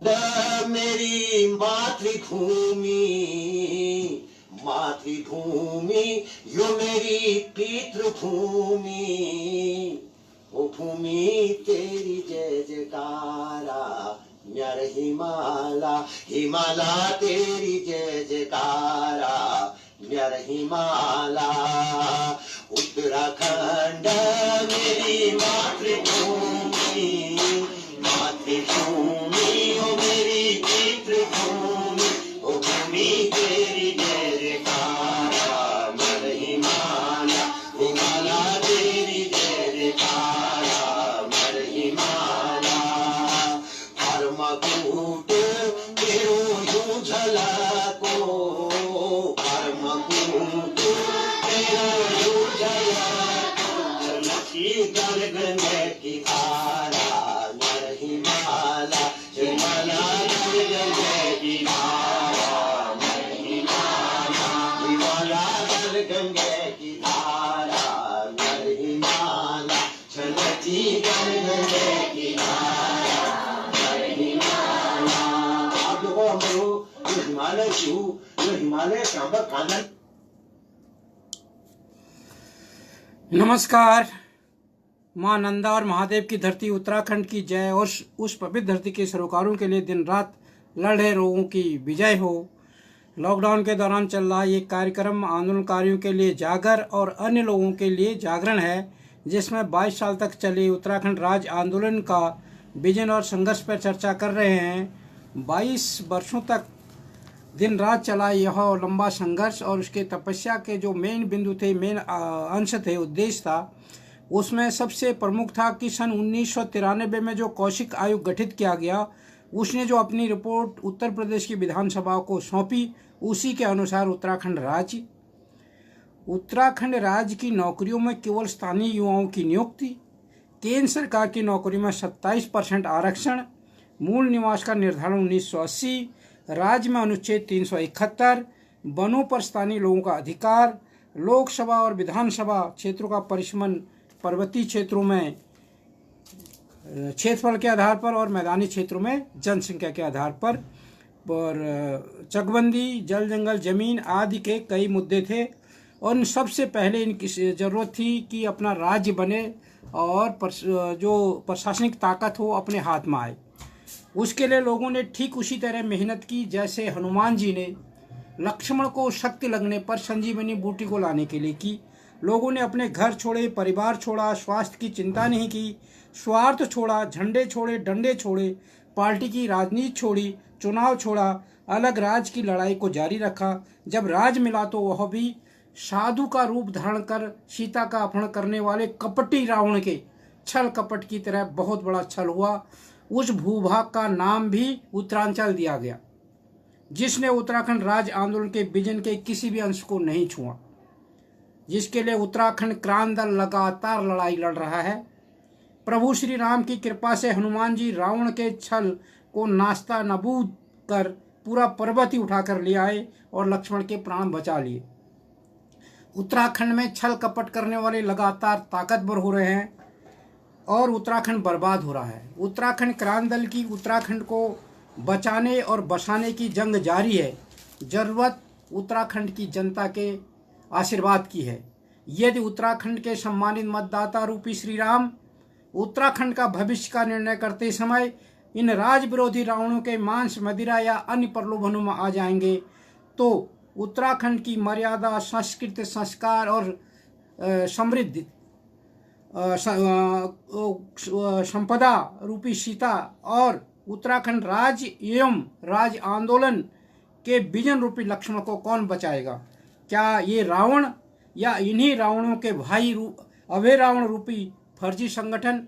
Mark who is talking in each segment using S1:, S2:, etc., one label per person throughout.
S1: मेरी मातृभूमि, मातृभूमि यो मेरी पितृभूमि, ओ भूमि तेरी जय जयकारा, न्यार हिमाला हिमाला तेरी जय जयकारा, न्यार हिमाला। उत्तराखंड मेरी मातृभूमि, मातृभूमि ओ मेरी पितृभूमि, ओ भूमि तेरी जय जयकारा, न्यार हिमाला हिमाला तेरी जय जयकारा, न्यार हिमाला। परमकूट तेरो यूं झलको, परमकूट तेरो यूं झलको, लकी गगन की धारा, न्यार हिमाला हिमाला गगन की धारा, न्यार हिमाला हिमाला गगन की धारा, न्यार हिमाला चलती गगन की धारा, न्यार हिमाला। आप लोगों हम लोग जो हिमालय शिव, जो हिमालय सांबर कानन।
S2: नमस्कार। माँ नंदा और महादेव की धरती उत्तराखंड की जय और उस पवित्र धरती के सरोकारों के लिए दिन रात लड़ रहे लोगों की विजय हो। लॉकडाउन के दौरान चल रहा ये कार्यक्रम आंदोलनकारियों के लिए जागर और अन्य लोगों के लिए जागरण है, जिसमें 22 साल तक चले उत्तराखंड राज्य आंदोलन का विजन और संघर्ष पर चर्चा कर रहे हैं। 22 वर्षों तक दिन रात चला यह लंबा संघर्ष और उसके तपस्या के जो मेन बिंदु थे, मेन अंश थे, उद्देश्य था, उसमें सबसे प्रमुख था कि सन 1993 में जो कौशिक आयोग गठित किया गया, उसने जो अपनी रिपोर्ट उत्तर प्रदेश की विधानसभा को सौंपी, उसी के अनुसार उत्तराखंड राज्य की नौकरियों में केवल स्थानीय युवाओं की नियुक्ति, केंद्र सरकार की नौकरी में 27% आरक्षण, मूल निवास का निर्धारण 1980, राज्य में अनुच्छेद 371, वनों पर स्थानीय लोगों का अधिकार, लोकसभा और विधानसभा क्षेत्रों का परिसीमन पर्वतीय क्षेत्रों में क्षेत्रफल के आधार पर और मैदानी क्षेत्रों में जनसंख्या के आधार पर, और चकबंदी, जल जंगल जमीन आदि के कई मुद्दे थे। और इन सबसे पहले इनकी ज़रूरत थी कि अपना राज्य बने और जो प्रशासनिक ताकत हो अपने हाथ में आए। उसके लिए लोगों ने ठीक उसी तरह मेहनत की जैसे हनुमान जी ने लक्ष्मण को शक्ति लगने पर संजीवनी बूटी को लाने के लिए की। लोगों ने अपने घर छोड़े, परिवार छोड़ा, स्वास्थ्य की चिंता नहीं की, स्वार्थ छोड़ा, झंडे छोड़े, डंडे छोड़े, पार्टी की राजनीति छोड़ी, चुनाव छोड़ा, अलग राज्य की लड़ाई को जारी रखा। जब राज मिला तो वह भी साधु का रूप धारण कर सीता का अपहरण करने वाले कपटी रावण के छल कपट की तरह बहुत बड़ा छल हुआ। उस भूभाग का नाम भी उत्तरांचल दिया गया, जिसने उत्तराखंड राज्य आंदोलन के विजन के किसी भी अंश को नहीं छुआ, जिसके लिए उत्तराखंड क्रांति दल लगातार लड़ाई लड़ रहा है। प्रभु श्री राम की कृपा से हनुमान जी रावण के छल को नास्ता नबूद कर पूरा पर्वत ही उठाकर ले आए और लक्ष्मण के प्राण बचा लिए। उत्तराखंड में छल कपट करने वाले लगातार ताकतवर हो रहे हैं और उत्तराखंड बर्बाद हो रहा है। उत्तराखंड क्रांति दल की उत्तराखंड को बचाने और बसाने की जंग जारी है। जरूरत उत्तराखंड की जनता के आशीर्वाद की है। यदि उत्तराखंड के सम्मानित मतदाता रूपी श्री राम उत्तराखंड का भविष्य का निर्णय करते समय इन राज विरोधी रावणों के मांस, मदिरा या अन्य प्रलोभनों में आ जाएंगे, तो उत्तराखंड की मर्यादा, संस्कृति, संस्कार और समृद्धि संपदा रूपी सीता और उत्तराखंड राज्य एवं राज्य आंदोलन के विजन रूपी लक्ष्मण को कौन बचाएगा? क्या ये रावण या इन्हीं रावणों के भाई अभय रावण रूपी फर्जी संगठन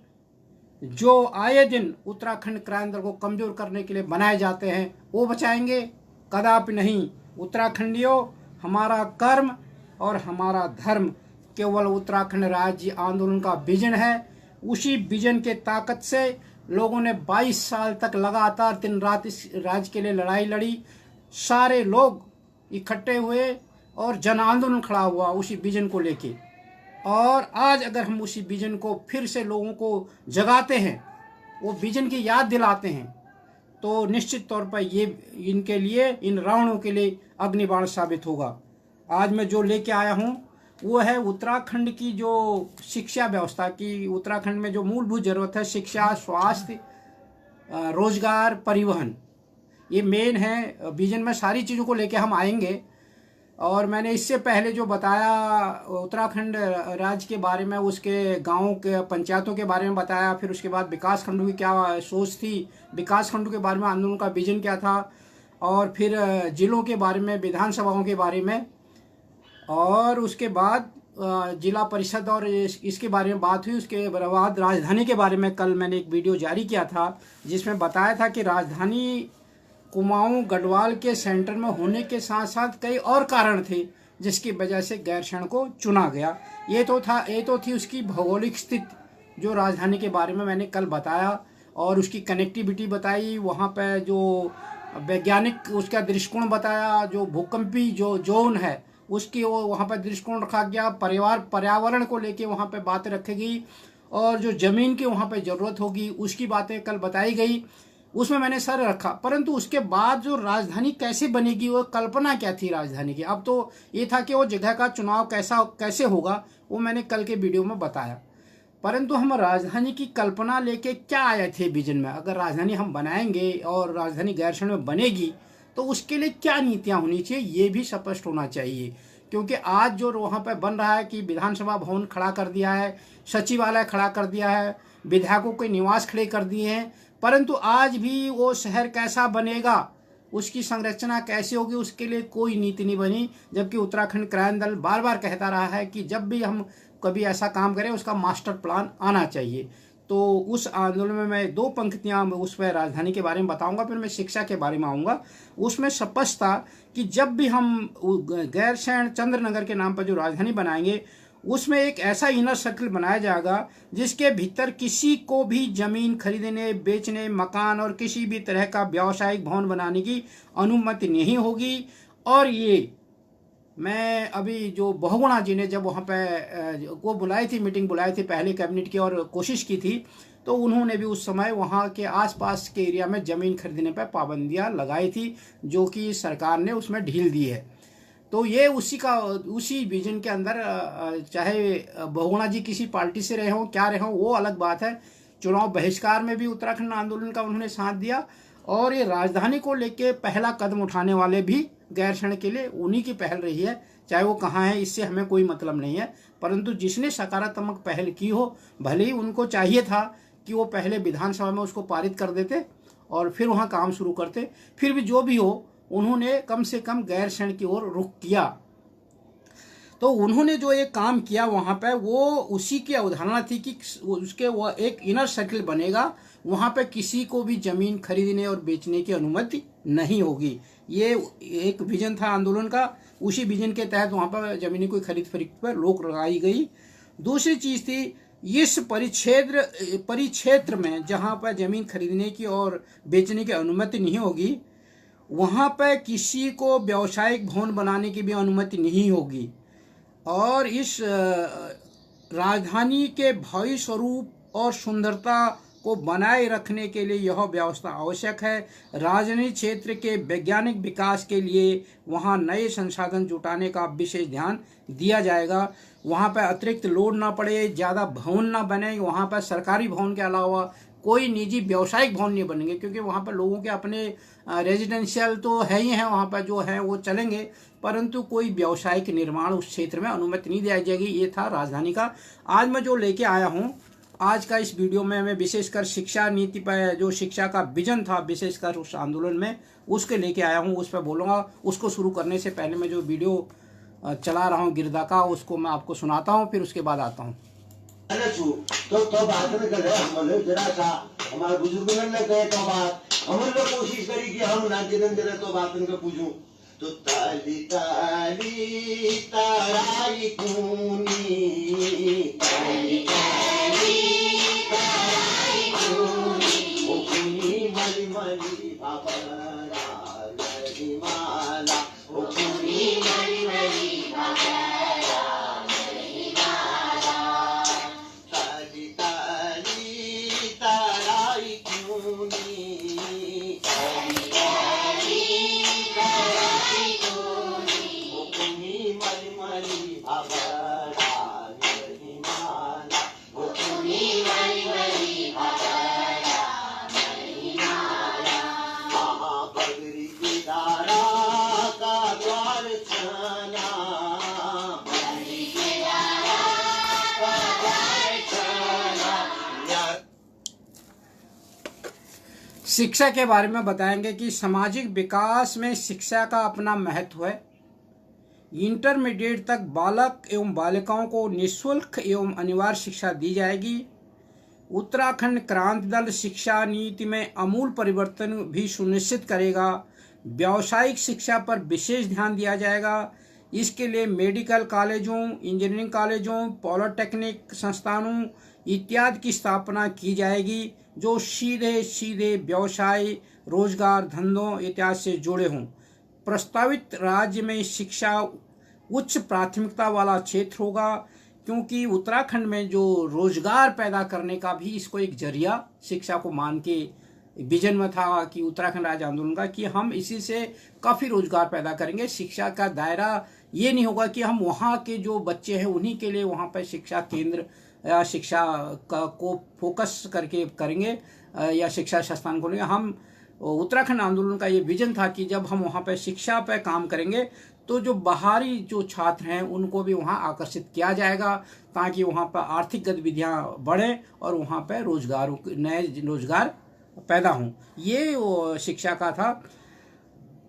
S2: जो आए दिन उत्तराखंड क्रांति दल को कमजोर करने के लिए बनाए जाते हैं, वो बचाएंगे? कदापि नहीं। उत्तराखंडियों, हमारा कर्म और हमारा धर्म केवल उत्तराखंड राज्य आंदोलन का विजन है। उसी विजन के ताकत से लोगों ने 22 साल तक लगातार दिन रात इस राज्य के लिए लड़ाई लड़ी। सारे लोग इकट्ठे हुए और जन आंदोलन खड़ा हुआ उसी विजन को लेके। और आज अगर हम उसी विजन को फिर से लोगों को जगाते हैं, वो विजन की याद दिलाते हैं, तो निश्चित तौर पर ये इनके लिए, इन रावणों के लिए अग्निबाण साबित होगा। आज मैं जो लेके आया हूँ वो है उत्तराखंड की जो शिक्षा व्यवस्था की, उत्तराखंड में जो मूलभूत जरूरत है, शिक्षा, स्वास्थ्य, रोजगार, परिवहन, ये मेन है। विजन में सारी चीज़ों को लेके हम आएंगे। और मैंने इससे पहले जो बताया उत्तराखंड राज्य के बारे में, उसके गांवों के पंचायतों के बारे में बताया, फिर उसके बाद विकास खंडों की क्या सोच थी, विकास खंडों के बारे में आंदोलन का विजन क्या था, और फिर जिलों के बारे में, विधानसभाओं के बारे में, और उसके बाद जिला परिषद और इसके बारे में बात हुई। उसके बाद राजधानी के बारे में कल मैंने एक वीडियो जारी किया था जिसमें बताया था कि राजधानी कुमाऊं गढ़वाल के सेंटर में होने के साथ साथ कई और कारण थे जिसकी वजह से गैरसैंण को चुना गया। ये तो थी उसकी भौगोलिक स्थिति जो राजधानी के बारे में मैंने कल बताया, और उसकी कनेक्टिविटी बताई, वहाँ पर जो वैज्ञानिक उसका दृष्टिकोण बताया, जो भूकंपी जो जोन है उसकी वो वहाँ पर दृष्टिकोण रखा गया, पर्यावरण को लेके वहाँ पे बातें रखी गई, और जो ज़मीन की वहाँ पे ज़रूरत होगी उसकी बातें कल बताई गई। उसमें मैंने सर रखा। परंतु उसके बाद जो राजधानी कैसे बनेगी, वो कल्पना क्या थी राजधानी की, अब तो ये था कि वो जगह का चुनाव कैसे होगा, वो मैंने कल के वीडियो में बताया। परंतु हम राजधानी की कल्पना लेके क्या आए थे विजन में, अगर राजधानी हम बनाएंगे और राजधानी गैरसैंण में बनेगी तो उसके लिए क्या नीतियाँ होनी चाहिए, ये भी स्पष्ट होना चाहिए। क्योंकि आज जो वहाँ पर बन रहा है कि विधानसभा भवन खड़ा कर दिया है, सचिवालय खड़ा कर दिया है, विधायकों के निवास खड़े कर दिए हैं, परंतु आज भी वो शहर कैसा बनेगा, उसकी संरचना कैसे होगी, उसके लिए कोई नीति नहीं बनी। जबकि उत्तराखंड क्रांति दल बार बार कहता रहा है कि जब भी हम कभी ऐसा काम करें उसका मास्टर प्लान आना चाहिए। तो उस आंदोलन में मैं 2 पंक्तियां उस पर राजधानी के बारे में बताऊंगा, फिर मैं शिक्षा के बारे में आऊँगा। उसमें स्पष्ट था कि जब भी हम गैरसैंण चंद्रनगर के नाम पर जो राजधानी बनाएंगे उसमें एक ऐसा इनर सर्कल बनाया जाएगा जिसके भीतर किसी को भी जमीन खरीदने, बेचने, मकान और किसी भी तरह का व्यावसायिक भवन बनाने की अनुमति नहीं होगी। और ये मैं अभी जो बहुगुणा जी ने जब वहाँ पे वो बुलाई थी, मीटिंग बुलाई थी पहले कैबिनेट की और कोशिश की थी, तो उन्होंने भी उस समय वहाँ के आसपास के एरिया में ज़मीन खरीदने पर पाबंदियाँ लगाई थी, जो कि सरकार ने उसमें ढील दी है। तो ये उसी विजन के अंदर, चाहे बहुगुणा जी किसी पार्टी से रहे हों, क्या रहे हों, वो अलग बात है। चुनाव बहिष्कार में भी उत्तराखंड आंदोलन का उन्होंने साथ दिया, और ये राजधानी को लेके पहला कदम उठाने वाले भी गैरसैंण के लिए उन्हीं की पहल रही है। चाहे वो कहाँ है, इससे हमें कोई मतलब नहीं है, परंतु जिसने सकारात्मक पहल की हो, भले ही उनको चाहिए था कि वो पहले विधानसभा में उसको पारित कर देते और फिर वहाँ काम शुरू करते। फिर भी जो भी हो, उन्होंने कम से कम गैरसैंण की ओर रुख किया। तो उन्होंने जो एक काम किया वहाँ पे, वो उसी की अवधारणा थी कि उसके वो एक इनर सर्कल बनेगा, वहाँ पे किसी को भी जमीन खरीदने और बेचने की अनुमति नहीं होगी। ये एक विजन था आंदोलन का। उसी विजन के तहत वहाँ पर जमीनी कोई खरीद फरोख्त पर रोक लगाई गई। दूसरी चीज़ थी, इस परिक्षेत्र में जहाँ पर जमीन खरीदने की और बेचने की अनुमति नहीं होगी, वहाँ पर किसी को व्यावसायिक भवन बनाने की भी अनुमति नहीं होगी। और इस राजधानी के भावी स्वरूप और सुंदरता को बनाए रखने के लिए यह व्यवस्था आवश्यक है। राजधानी क्षेत्र के वैज्ञानिक विकास के लिए वहाँ नए संसाधन जुटाने का विशेष ध्यान दिया जाएगा। वहाँ पर अतिरिक्त लोड ना पड़े, ज़्यादा भवन ना बने, वहाँ पर सरकारी भवन के अलावा कोई निजी व्यावसायिक भवन नहीं बनेंगे, क्योंकि वहाँ पर लोगों के अपने रेजिडेंशियल तो है ही हैं, वहाँ पर जो है वो चलेंगे, परंतु कोई व्यावसायिक निर्माण उस क्षेत्र में अनुमति नहीं दी जाएगी। ये था राजधानी का। आज मैं जो लेके आया हूँ, आज का इस वीडियो में मैं विशेषकर शिक्षा नीति पर, जो शिक्षा का विजन था विशेषकर उस आंदोलन में, उसके लेके आया हूँ, उस पर बोलूँगा। उसको शुरू करने से पहले मैं जो वीडियो चला रहा हूँ गिरदा का, उसको मैं आपको सुनाता हूँ, फिर उसके बाद आता हूँ।
S1: तो बात न करे, हम जरा सा हमारे बुजुर्ग ने कहे तो बात हम लोग कोशिश करी कि हम ना दिन दिन तो बात उनके पूछूं। तो ताली ताली ताराई कूनी, ताली ताली ताराई कूनी, ओ कूनी मली मली बाबरा लगी माला, ओ कूनी मली मली बाबरा लगी माला, ताली ताली ताराई कूनी,
S2: शिक्षा के बारे में बताएंगे कि सामाजिक विकास में शिक्षा का अपना महत्व है। इंटरमीडिएट तक बालक एवं बालिकाओं को निःशुल्क एवं अनिवार्य शिक्षा दी जाएगी। उत्तराखंड क्रांति दल शिक्षा नीति में अमूल परिवर्तन भी सुनिश्चित करेगा। व्यावसायिक शिक्षा पर विशेष ध्यान दिया जाएगा। इसके लिए मेडिकल कॉलेजों, इंजीनियरिंग कॉलेजों, पॉलिटेक्निक संस्थानों इत्यादि की स्थापना की जाएगी जो सीधे सीधे व्यवसाय, रोजगार, धंधों इत्यादि से जुड़े हों। प्रस्तावित राज्य में शिक्षा उच्च प्राथमिकता वाला क्षेत्र होगा क्योंकि उत्तराखंड में जो रोजगार पैदा करने का भी इसको एक जरिया शिक्षा को मान के विजन में था कि उत्तराखंड राज्य आंदोलन का कि हम इसी से काफ़ी रोजगार पैदा करेंगे। शिक्षा का दायरा ये नहीं होगा कि हम वहाँ के जो बच्चे हैं उन्हीं के लिए वहाँ पर शिक्षा केंद्र या शिक्षा को फोकस करके करेंगे या शिक्षा संस्थान खोलेंगे। हम उत्तराखंड आंदोलन का ये विजन था कि जब हम वहाँ पर शिक्षा पर काम करेंगे तो जो बाहरी जो छात्र हैं उनको भी वहाँ आकर्षित किया जाएगा ताकि वहाँ पर आर्थिक गतिविधियाँ बढ़ें और वहाँ पर नए रोजगार पैदा हों। ये शिक्षा का था।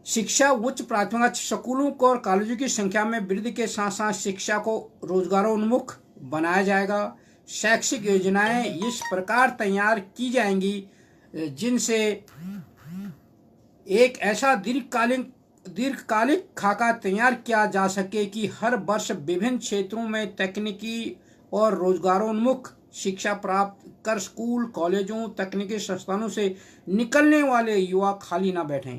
S2: शिक्षा उच्च प्राथमिकता स्कूलों को और कॉलेजों की संख्या में वृद्धि के साथ साथ शिक्षा को रोजगारोन्मुख बनाया जाएगा। शैक्षिक योजनाएं इस प्रकार तैयार की जाएंगी जिनसे एक ऐसा दीर्घकालिक खाका तैयार किया जा सके कि हर वर्ष विभिन्न क्षेत्रों में तकनीकी और रोजगारोन्मुख शिक्षा प्राप्त कर स्कूल, कॉलेजों, तकनीकी संस्थानों से निकलने वाले युवा खाली न बैठें।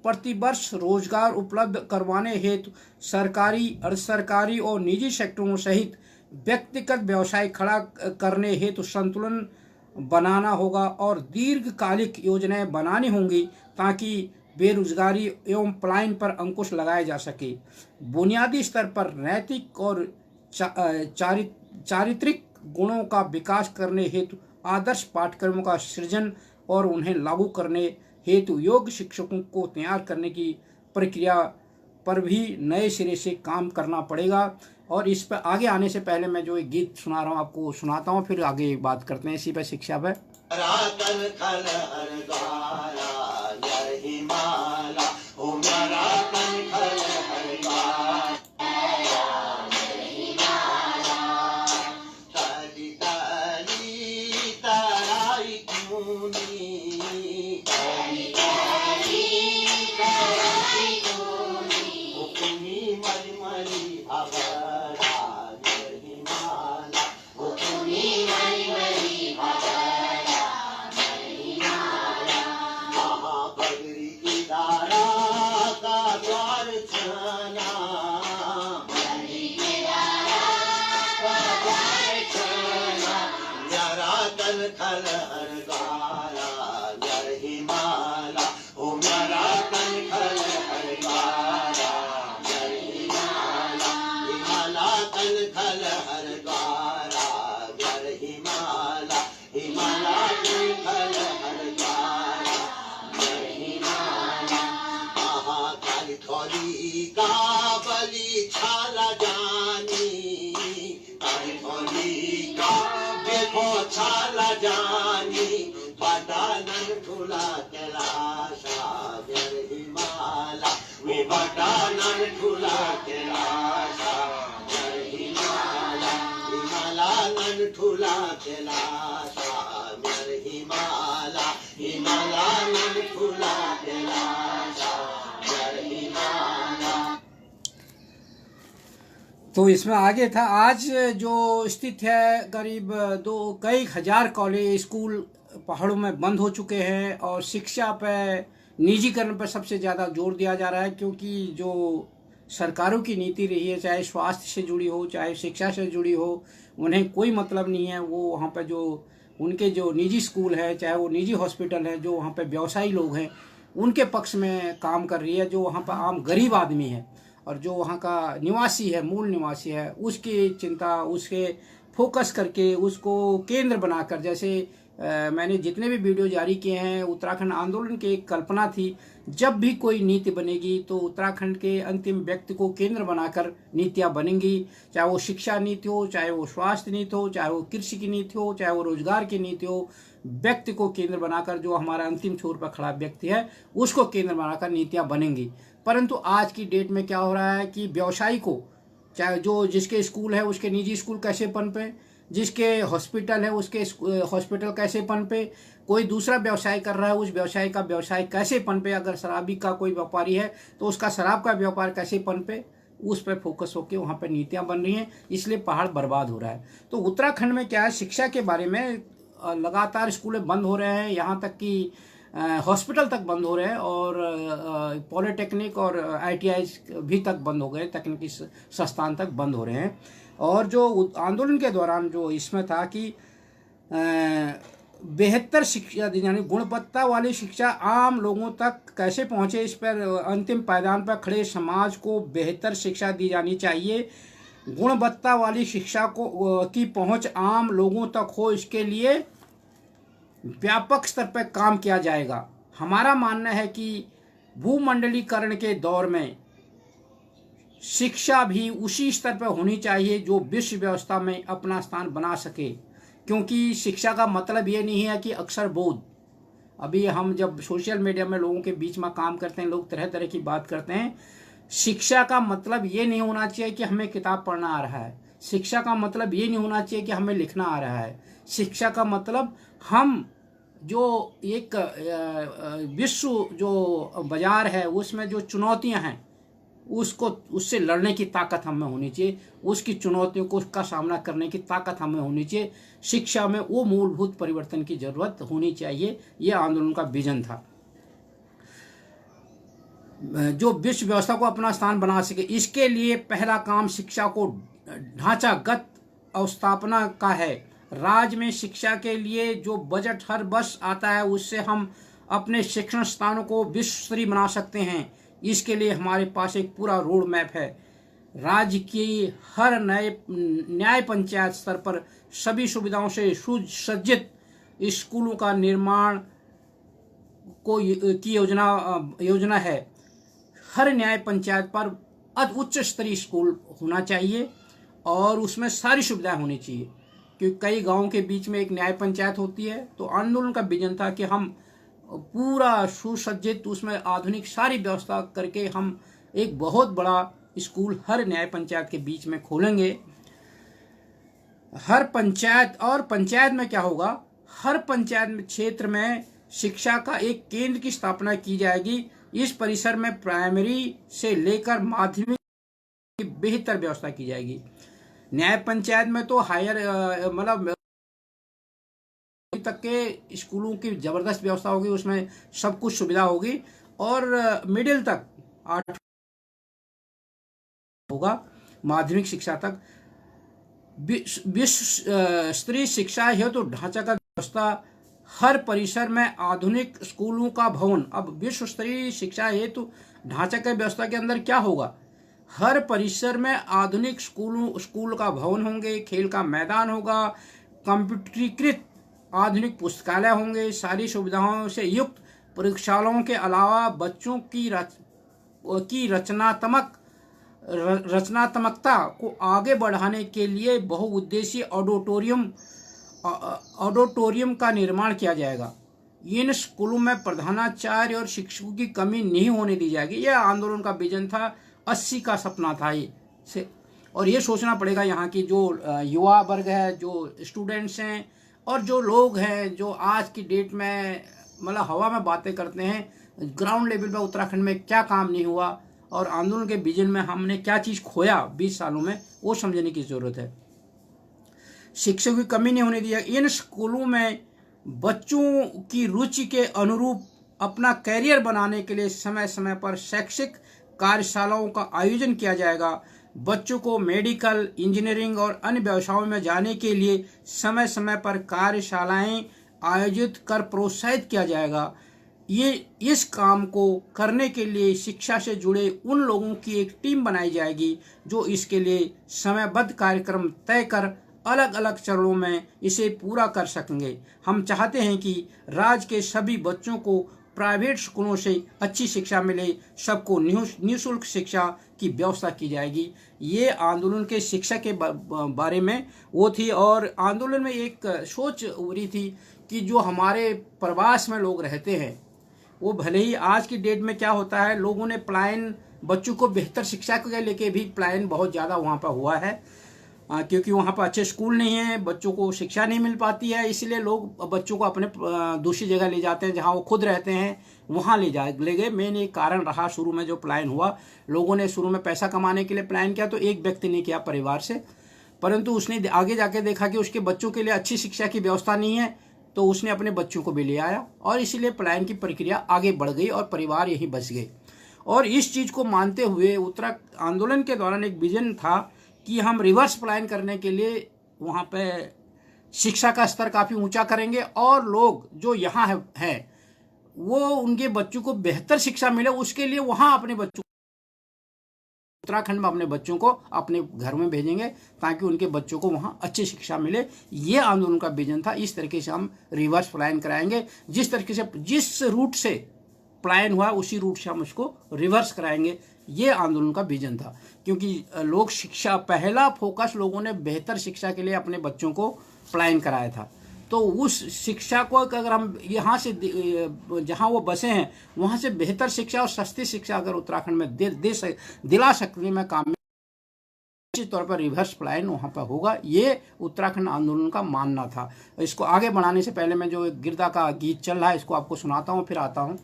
S2: प्रतिवर्ष रोजगार उपलब्ध करवाने हेतु सरकारी, अर्ध सरकारी और निजी सेक्टरों सहित व्यक्तिगत व्यवसाय खड़ा करने हेतु संतुलन बनाना होगा और दीर्घकालिक योजनाएं बनानी होंगी ताकि बेरोजगारी एवं पलायन पर अंकुश लगाया जा सके। बुनियादी स्तर पर नैतिक और चारित्रिक गुणों का विकास करने हेतु आदर्श पाठ्यक्रमों का सृजन और उन्हें लागू करने हेतु योग्य शिक्षकों को तैयार करने की प्रक्रिया पर भी नए सिरे से काम करना पड़ेगा। और इस पर आगे आने से पहले मैं जो एक गीत सुना रहा हूँ आपको सुनाता हूँ, फिर आगे बात करते हैं इसी पर, शिक्षा पर।
S1: छाला जानी बटानन ठुला कैलाशा जर हिमाला वे बटानन ठुला कैलाशा जर हिमाला हिमालानन ठुला कैलाशा जर हिमाला हिमालानन ठुला कैलाशा जर हिमाला।
S2: तो इसमें आगे था आज जो स्थित है करीब कई हजार कॉलेज स्कूल पहाड़ों में बंद हो चुके हैं और शिक्षा पर निजीकरण पर सबसे ज़्यादा जोर दिया जा रहा है क्योंकि जो सरकारों की नीति रही है, चाहे स्वास्थ्य से जुड़ी हो चाहे शिक्षा से जुड़ी हो, उन्हें कोई मतलब नहीं है। वो वहाँ पर जो उनके जो निजी स्कूल है, चाहे वो निजी हॉस्पिटल है, जो वहाँ पर व्यवसायी लोग हैं उनके पक्ष में काम कर रही है। जो वहाँ पर आम गरीब आदमी है और जो वहाँ का निवासी है, मूल निवासी है, उसकी चिंता, उसके फोकस करके उसको केंद्र बनाकर, जैसे मैंने जितने भी वीडियो जारी किए हैं, उत्तराखंड आंदोलन की एक कल्पना थी जब भी कोई नीति बनेगी तो उत्तराखंड के अंतिम व्यक्ति को केंद्र बनाकर नीतियाँ बनेंगी, चाहे वो शिक्षा नीति हो, चाहे वो स्वास्थ्य नीति हो, चाहे वो कृषि की नीति हो, चाहे वो रोजगार की नीति हो, व्यक्ति को केंद्र बनाकर, जो हमारा अंतिम छोर पर खड़ा व्यक्ति है उसको केंद्र बनाकर नीतियां बनेंगी। परंतु आज की डेट में क्या हो रहा है कि व्यवसायी को, चाहे जो जिसके स्कूल है उसके निजी स्कूल कैसे पनपे, जिसके हॉस्पिटल है उसके हॉस्पिटल कैसे पनपे, कोई दूसरा व्यवसाय कर रहा है उस व्यवसाय का व्यवसाय कैसे पनपे, अगर शराबी का कोई व्यापारी है तो उसका शराब का व्यापार कैसे पनपे, उस पर फोकस होकर वहाँ पर नीतियाँ बन रही हैं, इसलिए पहाड़ बर्बाद हो रहा है। तो उत्तराखंड में क्या है, शिक्षा के बारे में लगातार स्कूलें बंद हो रहे हैं, यहाँ तक कि हॉस्पिटल तक बंद हो रहे हैं और पॉलिटेक्निक और ITI भी तक बंद हो गए, तकनीकी संस्थान तक बंद हो रहे हैं। और जो आंदोलन के दौरान जो इसमें था कि बेहतर शिक्षा दी जानी, गुणवत्ता वाली शिक्षा आम लोगों तक कैसे पहुंचे, इस पर अंतिम पायदान पर खड़े समाज को बेहतर शिक्षा दी जानी चाहिए। गुणवत्ता वाली शिक्षा को की पहुंच आम लोगों तक हो, इसके लिए व्यापक स्तर पर काम किया जाएगा। हमारा मानना है कि भूमंडलीकरण के दौर में शिक्षा भी उसी स्तर पर होनी चाहिए जो विश्व व्यवस्था में अपना स्थान बना सके, क्योंकि शिक्षा का मतलब ये नहीं है कि अक्षर बोध। अभी हम जब सोशल मीडिया में लोगों के बीच में काम करते हैं, लोग तरह तरह की बात करते हैं। शिक्षा का मतलब ये नहीं होना चाहिए कि हमें किताब पढ़ना आ रहा है, शिक्षा का मतलब ये नहीं होना चाहिए कि हमें लिखना आ रहा है। शिक्षा का मतलब हम जो एक विश्व जो बाजार है उसमें जो चुनौतियां हैं उससे लड़ने की ताकत हमें होनी चाहिए, उसकी चुनौतियों को का सामना करने की ताकत हमें होनी चाहिए। शिक्षा में वो मूलभूत परिवर्तन की जरूरत होनी चाहिए। ये आंदोलन का विजन था, जो विश्व व्यवस्था को अपना स्थान बना सके। इसके लिए पहला काम शिक्षा को ढांचागत अवस्थापना का है। राज्य में शिक्षा के लिए जो बजट हर वर्ष आता है उससे हम अपने शिक्षण स्थानों को विश्व स्तरीय बना सकते हैं। इसके लिए हमारे पास एक पूरा रोड मैप है। राज्य की हर न्याय पंचायत स्तर पर सभी सुविधाओं से सुसज्जित स्कूलों का निर्माण की योजना है। हर न्याय पंचायत पर उच्च स्तरीय स्कूल होना चाहिए और उसमें सारी सुविधाएं होनी चाहिए, क्योंकि कई गांवों के बीच में एक न्याय पंचायत होती है। तो आंदोलन का विजन था कि हम पूरा सुसज्जित, उसमें आधुनिक सारी व्यवस्था करके हम एक बहुत बड़ा स्कूल हर न्याय पंचायत के बीच में खोलेंगे। हर पंचायत, और पंचायत में क्या होगा, हर पंचायत क्षेत्र में शिक्षा का एक केंद्र की स्थापना की जाएगी। इस परिसर में प्राइमरी से लेकर माध्यमिक की बेहतर व्यवस्था की जाएगी। न्याय पंचायत में तो हायर मतलब तक के स्कूलों की जबरदस्त व्यवस्था होगी, उसमें सब कुछ सुविधा होगी, और मिडिल तक 8 होगा, माध्यमिक शिक्षा तक। विश्व स्तरीय शिक्षा हेतु ढांचागत व्यवस्था, हर परिसर में आधुनिक स्कूलों का भवन। अब विश्व स्तरीय शिक्षा हेतु ढांचागत व्यवस्था के अंदर क्या होगा, हर परिसर में आधुनिक स्कूल का भवन होंगे, खेल का मैदान होगा, कंप्यूटरीकृत आधुनिक पुस्तकालय होंगे, सारी सुविधाओं से युक्त प्रयोगशालाओं के अलावा बच्चों की रचनात्मकता को आगे बढ़ाने के लिए बहुउद्देशीय ऑडिटोरियम का निर्माण किया जाएगा। इन स्कूलों में प्रधानाचार्य और शिक्षकों की कमी नहीं होने दी जाएगी। यह आंदोलन का विजन था, 80 का सपना था ये। और ये सोचना पड़ेगा यहाँ की जो युवा वर्ग है, जो स्टूडेंट्स हैं और जो लोग हैं जो आज की डेट में मतलब हवा में बातें करते हैं, ग्राउंड लेवल पर उत्तराखंड में क्या काम नहीं हुआ और आंदोलन के विजन में हमने क्या चीज़ खोया 20 सालों में, वो समझने की ज़रूरत है। शिक्षकों की कमी नहीं होने दी जाएगी। इन स्कूलों में बच्चों की रुचि के अनुरूप अपना कैरियर बनाने के लिए समय समय पर शैक्षिक कार्यशालाओं का आयोजन किया जाएगा। बच्चों को मेडिकल, इंजीनियरिंग और अन्य व्यवसायों में जाने के लिए समय समय पर कार्यशालाएं आयोजित कर प्रोत्साहित किया जाएगा। इस काम को करने के लिए शिक्षा से जुड़े उन लोगों की एक टीम बनाई जाएगी जो इसके लिए समयबद्ध कार्यक्रम तय कर अलग अलग चरणों में इसे पूरा कर सकेंगे। हम चाहते हैं कि राज्य के सभी बच्चों को प्राइवेट स्कूलों से अच्छी शिक्षा मिले, सबको निःशुल्क शिक्षा की व्यवस्था की जाएगी। ये आंदोलन के शिक्षा के बारे में वो थी। और आंदोलन में एक सोच उभरी थी कि जो हमारे प्रवास में लोग रहते हैं, वो भले ही आज की डेट में क्या होता है, लोगों ने पलायन, बच्चों को बेहतर शिक्षा के लेके भी पलायन बहुत ज़्यादा वहाँ पर हुआ है, क्योंकि वहाँ पर अच्छे स्कूल नहीं है, बच्चों को शिक्षा नहीं मिल पाती है, इसलिए लोग बच्चों को अपने दूसरी जगह ले जाते हैं जहाँ वो खुद रहते हैं, वहाँ ले गए। मेन एक कारण रहा शुरू में जो पलायन हुआ, लोगों ने शुरू में पैसा कमाने के लिए पलायन किया, तो एक व्यक्ति ने किया परिवार से, परंतु उसने आगे जाके देखा कि उसके बच्चों के लिए अच्छी शिक्षा की व्यवस्था नहीं है, तो उसने अपने बच्चों को भी ले आया और इसीलिए पलायन की प्रक्रिया आगे बढ़ गई और परिवार यहीं बच गए। और इस चीज़ को मानते हुए उत्तराखंड आंदोलन के दौरान एक विजन था कि हम रिवर्स पलायन करने के लिए वहाँ पे शिक्षा का स्तर काफ़ी ऊंचा करेंगे और लोग जो यहाँ हैं वो उनके बच्चों को बेहतर शिक्षा मिले, उसके लिए वहाँ अपने बच्चों, उत्तराखंड में अपने बच्चों को अपने घर में भेजेंगे ताकि उनके बच्चों को वहाँ अच्छी शिक्षा मिले। ये आंदोलन का विजन था। इस तरीके से हम रिवर्स पलायन कराएंगे, जिस तरीके से जिस रूट से पलायन हुआ उसी रूट से हम उसको रिवर्स कराएंगे। ये आंदोलन का विजन था, क्योंकि लोग शिक्षा, पहला फोकस लोगों ने बेहतर शिक्षा के लिए अपने बच्चों को पलायन कराया था। तो उस शिक्षा को अगर हम यहाँ से जहाँ वो बसे हैं वहाँ से बेहतर शिक्षा और सस्ती शिक्षा अगर उत्तराखंड में दिला सकने में काम, निश्चित तौर पर रिवर्स पलायन वहाँ पर होगा। ये उत्तराखंड आंदोलन का मानना था। इसको आगे बढ़ाने से पहले मैं जो गिरदा का गीत चल रहा है इसको आपको सुनाता हूँ, फिर आता हूँ।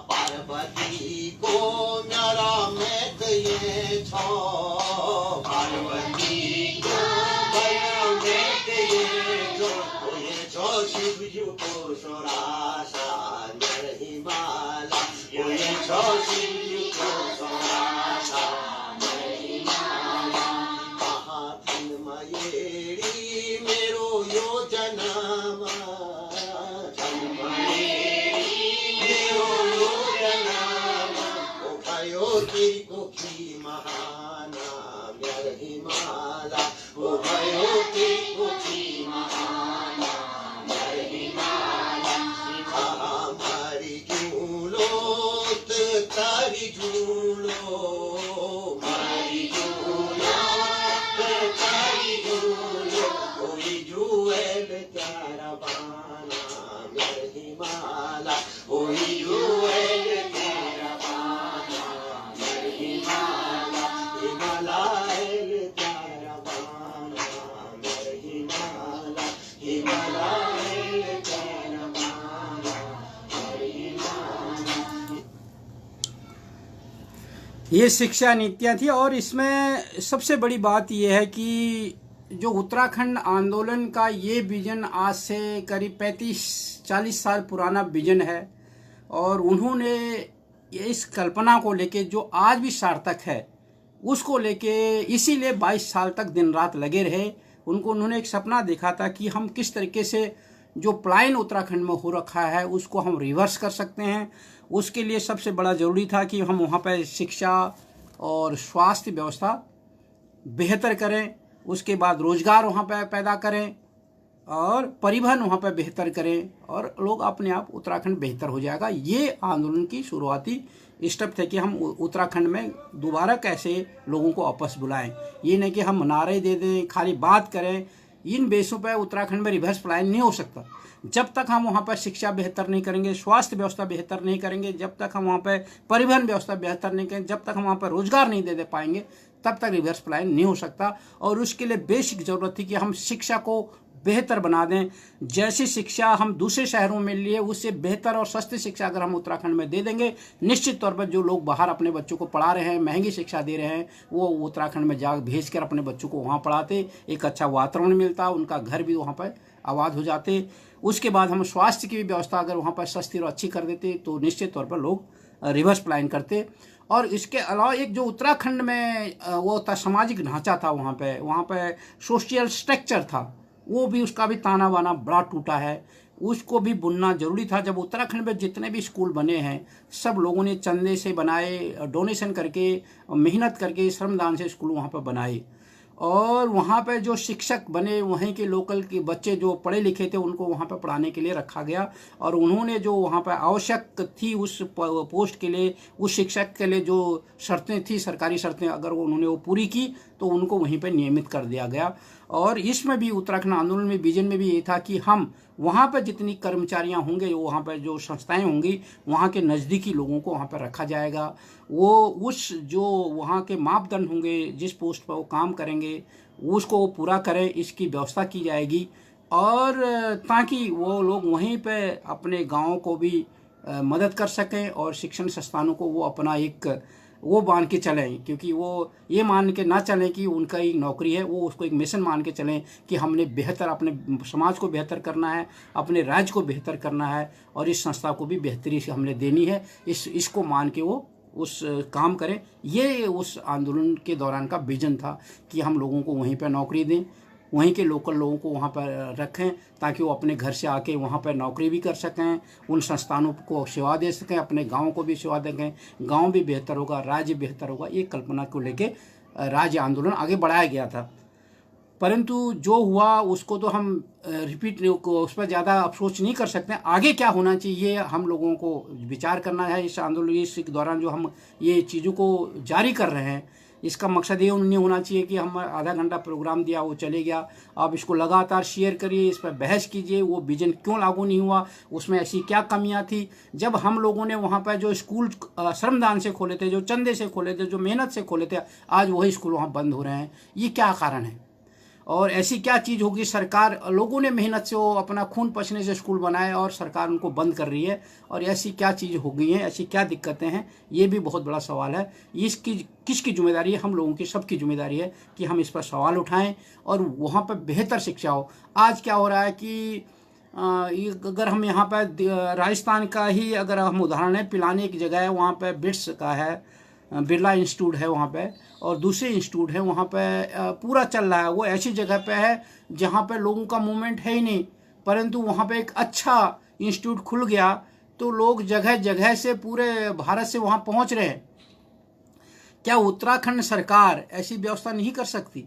S1: पार्वती को न्यारा में ये छो, पार्वती को न्यारा में ये छो, शिव जी को सोरासा नर हिमाला, ये छो शिव जी को सोरासा नर हिमाला, महाफिन मयेरी मेरो योजना कोकी महाना म्यार हिमाला, ओ भयो की कोकी महाना म्यार हिमाला, हमारी झूलो तारी झूलो, मारी झूलो तारी झूलो, कोई जुएल त्यारा बाना म्यार हिमाला, कोई जुएल
S2: ये शिक्षा नीतियाँ थी। और इसमें सबसे बड़ी बात यह है कि जो उत्तराखंड आंदोलन का ये विजन आज से करीब 35-40 साल पुराना विजन है और उन्होंने इस कल्पना को लेके जो आज भी सार्थक है उसको लेके इसीलिए 22 साल तक दिन रात लगे रहे। उन्होंने एक सपना देखा था कि हम किस तरीके से जो पलायन उत्तराखंड में हो रखा है उसको हम रिवर्स कर सकते हैं। उसके लिए सबसे बड़ा ज़रूरी था कि हम वहाँ पर शिक्षा और स्वास्थ्य व्यवस्था बेहतर करें, उसके बाद रोज़गार वहाँ पर पैदा करें और परिवहन वहाँ पर बेहतर करें और लोग अपने आप उत्तराखंड बेहतर हो जाएगा। ये आंदोलन की शुरुआती स्टेप थे कि हम उत्तराखंड में दोबारा कैसे लोगों को वापस बुलाएं। ये नहीं कि हम नारे दे दें, खाली बात करें। इन बेसों पर उत्तराखंड में रिवर्स पलायन नहीं हो सकता जब तक हम वहाँ पर शिक्षा बेहतर नहीं करेंगे, स्वास्थ्य व्यवस्था बेहतर नहीं करेंगे, जब तक हम वहाँ पर परिवहन व्यवस्था बेहतर नहीं करेंगे, जब तक हम वहाँ पर रोजगार नहीं दे पाएंगे, तब तक रिवर्स पलायन नहीं हो सकता। और उसके लिए बेसिक ज़रूरत थी कि हम शिक्षा को बेहतर बना दें। जैसी शिक्षा हम दूसरे शहरों में लिए उससे बेहतर और सस्ती शिक्षा अगर हम उत्तराखंड में दे देंगे, निश्चित तौर पर जो लोग बाहर अपने बच्चों को पढ़ा रहे हैं, महंगी शिक्षा दे रहे हैं, वो उत्तराखंड में जा भेज कर अपने बच्चों को वहाँ पढ़ाते, एक अच्छा वातावरण मिलता, उनका घर भी वहाँ पर आबाद हो जाते। उसके बाद हम स्वास्थ्य की भी व्यवस्था अगर वहाँ पर सस्ती और अच्छी कर देते तो निश्चित तौर पर लोग रिवर्स पलायन करते। और इसके अलावा एक जो उत्तराखंड में वो था सामाजिक ढांचा था, वहाँ पे सोशल स्ट्रक्चर था, वो भी उसका भी ताना बाना बड़ा टूटा है, उसको भी बुनना जरूरी था। जब उत्तराखंड में जितने भी स्कूल बने हैं सब लोगों ने चंदे से बनाए, डोनेशन करके, मेहनत करके, श्रमदान से स्कूल वहाँ पर बनाए और वहाँ पे जो शिक्षक बने वहीं के लोकल के बच्चे जो पढ़े लिखे थे उनको वहाँ पे पढ़ाने के लिए रखा गया। और उन्होंने जो वहाँ पे आवश्यक थी उस पोस्ट के लिए, उस शिक्षक के लिए जो शर्तें थी, सरकारी शर्तें, अगर उन्होंने वो पूरी की तो उनको वहीं पे नियमित कर दिया गया। और इसमें भी उत्तराखंड आंदोलन में विजन में भी ये था कि हम वहाँ पर जितनी कर्मचारियाँ होंगे, वहाँ पर जो संस्थाएं होंगी, वहाँ के नज़दीकी लोगों को वहाँ पर रखा जाएगा। वो उस जो वहाँ के मापदंड होंगे, जिस पोस्ट पर वो काम करेंगे उसको वो पूरा करें, इसकी व्यवस्था की जाएगी। और ताकि वो लोग वहीं पे अपने गाँव को भी मदद कर सकें और शिक्षण संस्थानों को वो अपना एक वो मान के चलें, क्योंकि वो ये मान के ना चलें कि उनका एक नौकरी है, वो उसको एक मिशन मान के चलें कि हमने बेहतर अपने समाज को बेहतर करना है, अपने राज्य को बेहतर करना है और इस संस्था को भी बेहतरी से हमने देनी है। इसको मान के वो उस काम करें। ये उस आंदोलन के दौरान का विजन था कि हम लोगों को वहीं पर नौकरी दें, वहीं के लोकल लोगों को वहाँ पर रखें ताकि वो अपने घर से आके वहाँ पर नौकरी भी कर सकें, उन संस्थानों को सेवा दे सकें, अपने गांव को भी सेवा दें, गांव भी बेहतर होगा, राज्य बेहतर होगा। ये कल्पना को लेके राज्य आंदोलन आगे बढ़ाया गया था। परंतु जो हुआ उसको तो हम रिपीट उस पर ज़्यादा अफसोस नहीं कर सकते। आगे क्या होना चाहिए हम लोगों को विचार करना है। इस आंदोलन इस दौरान जो हम ये चीज़ों को जारी कर रहे हैं, इसका मकसद ये नहीं होना चाहिए कि हम आधा घंटा प्रोग्राम दिया वो चले गया। आप इसको लगातार शेयर करिए, इस पर बहस कीजिए, वो विजन क्यों लागू नहीं हुआ, उसमें ऐसी क्या कमियां थी। जब हम लोगों ने वहाँ पर जो स्कूल श्रमदान से खोले थे, जो चंदे से खोले थे, जो मेहनत से खोले थे, आज वही स्कूल वहाँ बंद हो रहे हैं। ये क्या कारण है और ऐसी क्या चीज़ होगी? सरकार, लोगों ने मेहनत से वो अपना खून पसीने से स्कूल बनाए और सरकार उनको बंद कर रही है। और ऐसी क्या चीज़ हो गई है, ऐसी क्या दिक्कतें हैं, ये भी बहुत बड़ा सवाल है। इसकी किसकी जिम्मेदारी है? हम लोगों की, सबकी जिम्मेदारी है कि हम इस पर सवाल उठाएं और वहाँ पर बेहतर शिक्षा हो। आज क्या हो रहा है कि अगर हम यहाँ पर राजस्थान का ही अगर हम उदाहरण है, पिलानी एक जगह है, वहाँ पर बिट्स का है, बिरला इंस्टीट्यूट है वहाँ पे, और दूसरे इंस्टीट्यूट है वहाँ पे पूरा चल रहा है। वो ऐसी जगह पे है जहाँ पे लोगों का मूवमेंट है ही नहीं, परंतु वहाँ पे एक अच्छा इंस्टीट्यूट खुल गया तो लोग जगह जगह से पूरे भारत से वहाँ पहुँच रहे हैं। क्या उत्तराखंड सरकार ऐसी व्यवस्था नहीं कर सकती?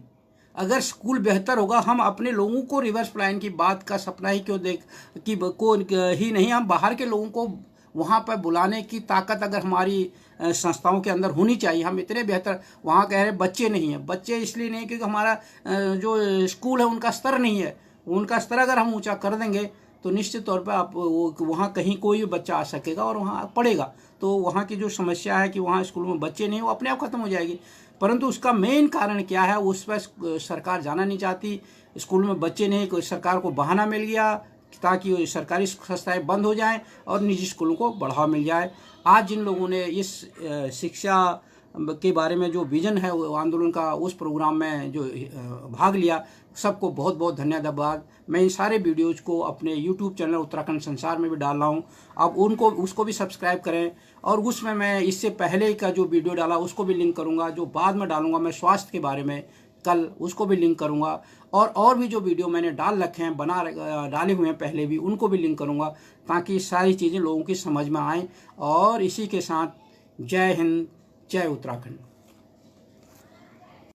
S2: अगर स्कूल बेहतर होगा, हम अपने लोगों को रिवर्स प्लान की बात का सपना ही क्यों देख कि को ही नहीं, हम बाहर के लोगों को वहाँ पर बुलाने की ताकत अगर हमारी संस्थाओं के अंदर होनी चाहिए। हम इतने बेहतर वहाँ कह रहे बच्चे नहीं हैं, बच्चे इसलिए नहीं क्योंकि हमारा जो स्कूल है उनका स्तर नहीं है। उनका स्तर अगर हम ऊंचा कर देंगे तो निश्चित तौर पर आप वहाँ कहीं कोई भी बच्चा आ सकेगा और वहाँ पढ़ेगा। तो वहाँ की जो समस्या है कि वहाँ स्कूल में बच्चे नहीं, वो अपने आप खत्म हो जाएगी। परंतु उसका मेन कारण क्या है, उस पर सरकार जाना नहीं चाहती। स्कूल में बच्चे नहीं, कोई सरकार को बहाना मिल गया ताकि सरकारी संस्थाएं बंद हो जाएं और निजी स्कूलों को बढ़ावा मिल जाए। आज जिन लोगों ने इस शिक्षा के बारे में जो विजन है वो आंदोलन का, उस प्रोग्राम में जो भाग लिया, सबको बहुत बहुत धन्यवाद। मैं इन सारे वीडियोज को अपने YouTube चैनल उत्तराखंड संसार में भी डाल रहा हूँ, आप उसको भी सब्सक्राइब करें। और उसमें मैं इससे पहले का जो वीडियो डाला उसको भी लिंक करूँगा, जो बाद में डालूंगा मैं स्वास्थ्य के बारे में कल, उसको भी लिंक करूँगा। और भी जो वीडियो मैंने डाल रखे हैं, डाले हुए हैं पहले भी, उनको भी लिंक करूँगा ताकि सारी चीज़ें लोगों की समझ में आएँ। और इसी के साथ जय हिंद, जय उत्तराखंड।